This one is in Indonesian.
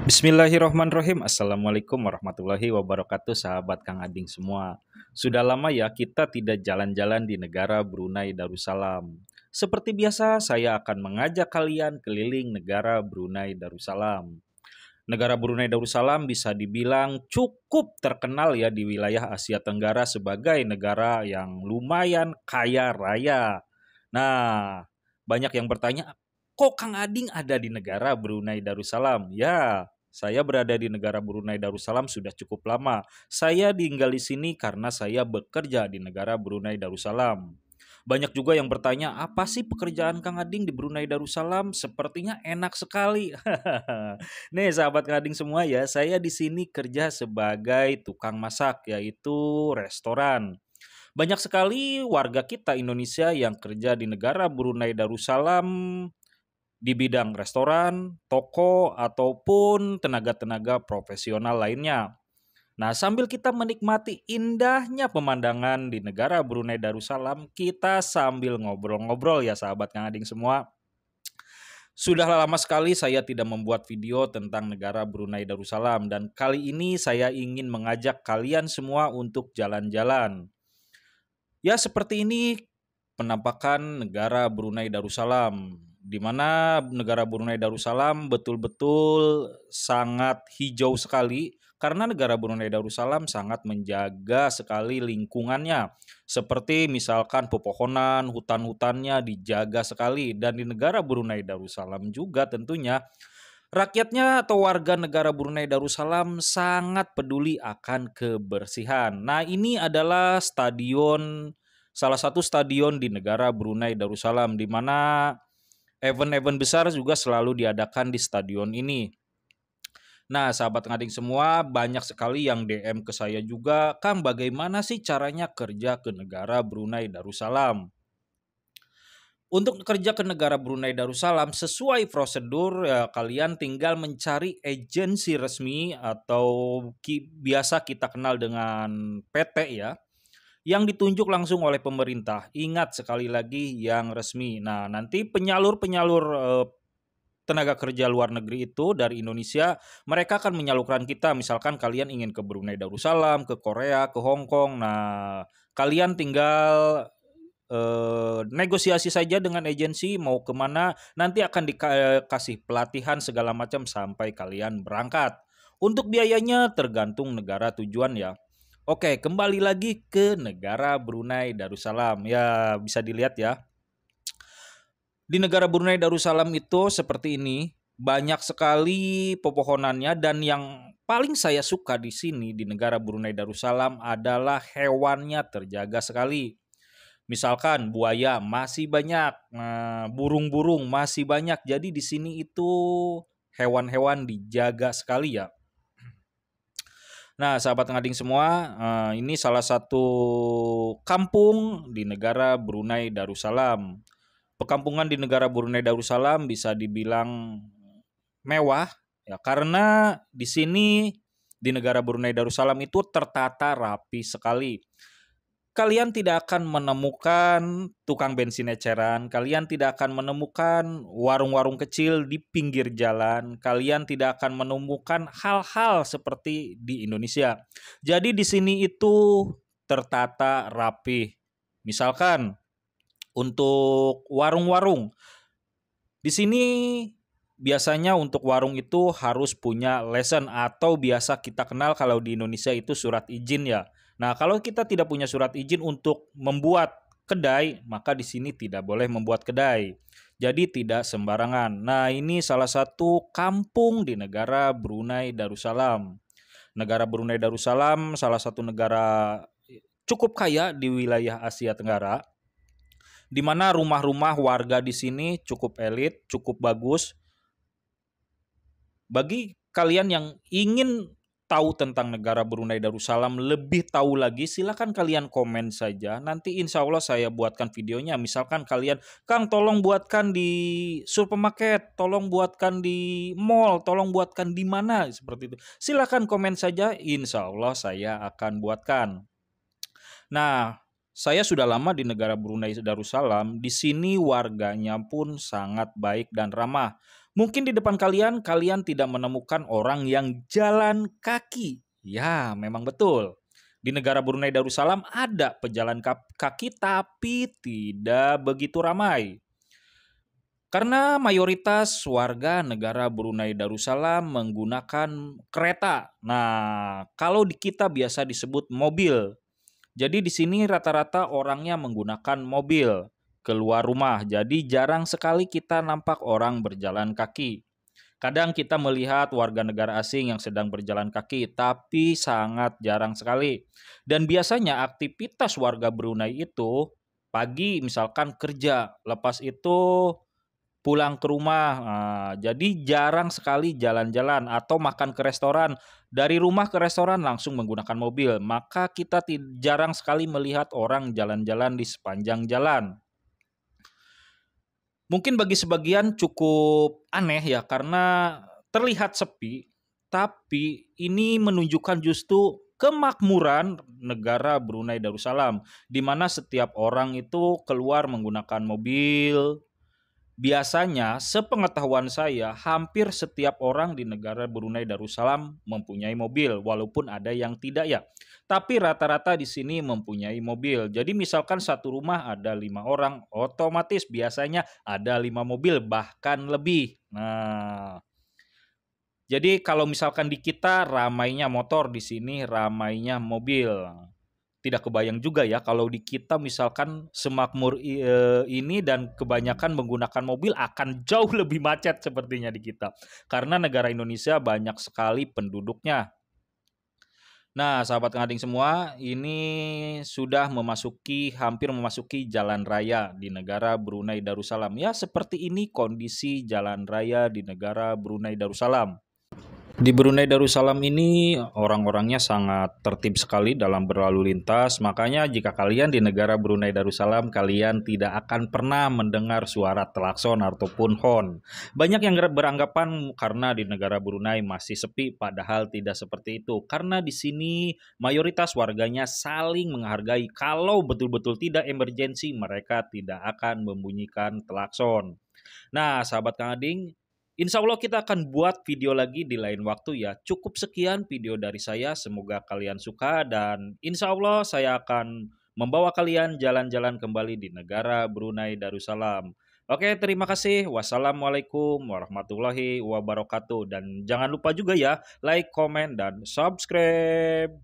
Bismillahirrahmanirrahim. Assalamualaikum warahmatullahi wabarakatuh, sahabat Kang Ading semua. Sudah lama ya kita tidak jalan-jalan di negara Brunei Darussalam. Seperti biasa, saya akan mengajak kalian keliling negara Brunei Darussalam. Negara Brunei Darussalam bisa dibilang cukup terkenal ya di wilayah Asia Tenggara sebagai negara yang lumayan kaya raya. Nah, banyak yang bertanya, kok Kang Ading ada di negara Brunei Darussalam? Ya, saya berada di negara Brunei Darussalam sudah cukup lama. Saya tinggal di sini karena saya bekerja di negara Brunei Darussalam. Banyak juga yang bertanya, apa sih pekerjaan Kang Ading di Brunei Darussalam? Sepertinya enak sekali. Nih sahabat Kang Ading semua ya, saya di sini kerja sebagai tukang masak, yaitu restoran. Banyak sekali warga kita Indonesia yang kerja di negara Brunei Darussalam di bidang restoran, toko, ataupun tenaga-tenaga profesional lainnya. Nah, sambil kita menikmati indahnya pemandangan di negara Brunei Darussalam, kita sambil ngobrol-ngobrol ya sahabat Kang Ading semua. Sudah lama sekali saya tidak membuat video tentang negara Brunei Darussalam dan kali ini saya ingin mengajak kalian semua untuk jalan-jalan. Ya, seperti ini penampakan negara Brunei Darussalam, di mana negara Brunei Darussalam betul-betul sangat hijau sekali karena negara Brunei Darussalam sangat menjaga sekali lingkungannya. Seperti misalkan pepohonan, hutan-hutannya dijaga sekali dan di negara Brunei Darussalam juga tentunya rakyatnya atau warga negara Brunei Darussalam sangat peduli akan kebersihan. Nah, ini adalah salah satu stadion di negara Brunei Darussalam di mana event-event besar juga selalu diadakan di stadion ini. Nah, sahabat ngading semua, banyak sekali yang DM ke saya juga, Kang, bagaimana sih caranya kerja ke negara Brunei Darussalam? Untuk kerja ke negara Brunei Darussalam sesuai prosedur ya, kalian tinggal mencari agensi resmi atau biasa kita kenal dengan PT ya, yang ditunjuk langsung oleh pemerintah. Ingat sekali lagi yang resmi. Nah, nanti penyalur-penyalur tenaga kerja luar negeri itu dari Indonesia, mereka akan menyalurkan kita. Misalkan kalian ingin ke Brunei Darussalam, ke Korea, ke Hong Kong. Nah, kalian tinggal negosiasi saja dengan agensi mau kemana, nanti akan dikasih pelatihan segala macam sampai kalian berangkat. Untuk biayanya tergantung negara tujuan ya. Oke, kembali lagi ke negara Brunei Darussalam. Ya, bisa dilihat ya. Di negara Brunei Darussalam itu seperti ini, banyak sekali pepohonannya dan yang paling saya suka di sini di negara Brunei Darussalam adalah hewannya terjaga sekali. Misalkan buaya masih banyak, burung-burung masih banyak. Jadi di sini itu hewan-hewan dijaga sekali ya. Nah, sahabat ngading semua, ini salah satu kampung di negara Brunei Darussalam. Perkampungan di negara Brunei Darussalam bisa dibilang mewah ya karena di sini di negara Brunei Darussalam itu tertata rapi sekali. Kalian tidak akan menemukan tukang bensin eceran, kalian tidak akan menemukan warung-warung kecil di pinggir jalan, kalian tidak akan menemukan hal-hal seperti di Indonesia. Jadi di sini itu tertata rapi. Misalkan untuk warung-warung, di sini biasanya untuk warung itu harus punya lesen atau biasa kita kenal kalau di Indonesia itu surat izin ya. Nah, kalau kita tidak punya surat izin untuk membuat kedai, maka di sini tidak boleh membuat kedai. Jadi tidak sembarangan. Nah, ini salah satu kampung di negara Brunei Darussalam. Negara Brunei Darussalam salah satu negara cukup kaya di wilayah Asia Tenggara, di mana rumah-rumah warga di sini cukup elit, cukup bagus. Bagi kalian yang ingin tahu tentang negara Brunei Darussalam, lebih tahu lagi, silakan kalian komen saja. Nanti insya Allah saya buatkan videonya. Misalkan kalian, Kang tolong buatkan di supermarket, tolong buatkan di mall, tolong buatkan di mana, seperti itu. Silakan komen saja, insya Allah saya akan buatkan. Nah, saya sudah lama di negara Brunei Darussalam. Di sini warganya pun sangat baik dan ramah. Mungkin di depan kalian, kalian tidak menemukan orang yang jalan kaki. Ya, memang betul. Di negara Brunei Darussalam ada pejalan kaki tapi tidak begitu ramai. Karena mayoritas warga negara Brunei Darussalam menggunakan kereta. Nah, kalau di kita biasa disebut mobil. Jadi di sini rata-rata orangnya menggunakan mobil keluar rumah. Jadi jarang sekali kita nampak orang berjalan kaki. Kadang kita melihat warga negara asing yang sedang berjalan kaki, tapi sangat jarang sekali. Dan biasanya aktivitas warga Brunei itu pagi misalkan kerja, lepas itu pulang ke rumah. Nah, jadi jarang sekali jalan-jalan atau makan ke restoran. Dari rumah ke restoran langsung menggunakan mobil. Maka kita jarang sekali melihat orang jalan-jalan di sepanjang jalan. Mungkin bagi sebagian cukup aneh ya karena terlihat sepi, tapi ini menunjukkan justru kemakmuran negara Brunei Darussalam di mana setiap orang itu keluar menggunakan mobil. Biasanya, sepengetahuan saya, hampir setiap orang di negara Brunei Darussalam mempunyai mobil, walaupun ada yang tidak ya. Tapi rata-rata di sini mempunyai mobil. Jadi misalkan satu rumah ada 5 orang, otomatis biasanya ada 5 mobil, bahkan lebih. Nah, jadi kalau misalkan di kita ramainya motor, di sini ramainya mobil. Tidak kebayang juga ya kalau di kita misalkan semakmur ini dan kebanyakan menggunakan mobil akan jauh lebih macet sepertinya di kita. Karena negara Indonesia banyak sekali penduduknya. Nah, sahabat ngading semua, ini sudah hampir memasuki jalan raya di negara Brunei Darussalam. Ya, seperti ini kondisi jalan raya di negara Brunei Darussalam. Di Brunei Darussalam ini orang-orangnya sangat tertib sekali dalam berlalu lintas. Makanya jika kalian di negara Brunei Darussalam, kalian tidak akan pernah mendengar suara klakson ataupun horn. Banyak yang beranggapan karena di negara Brunei masih sepi, padahal tidak seperti itu. Karena di sini mayoritas warganya saling menghargai. Kalau betul-betul tidak emergensi, mereka tidak akan membunyikan klakson. Nah, sahabat Kang Ading, insya Allah kita akan buat video lagi di lain waktu ya. Cukup sekian video dari saya, semoga kalian suka dan insya Allah saya akan membawa kalian jalan-jalan kembali di negara Brunei Darussalam. Oke, terima kasih. Wassalamualaikum warahmatullahi wabarakatuh. Dan jangan lupa juga ya, like, comment, dan subscribe.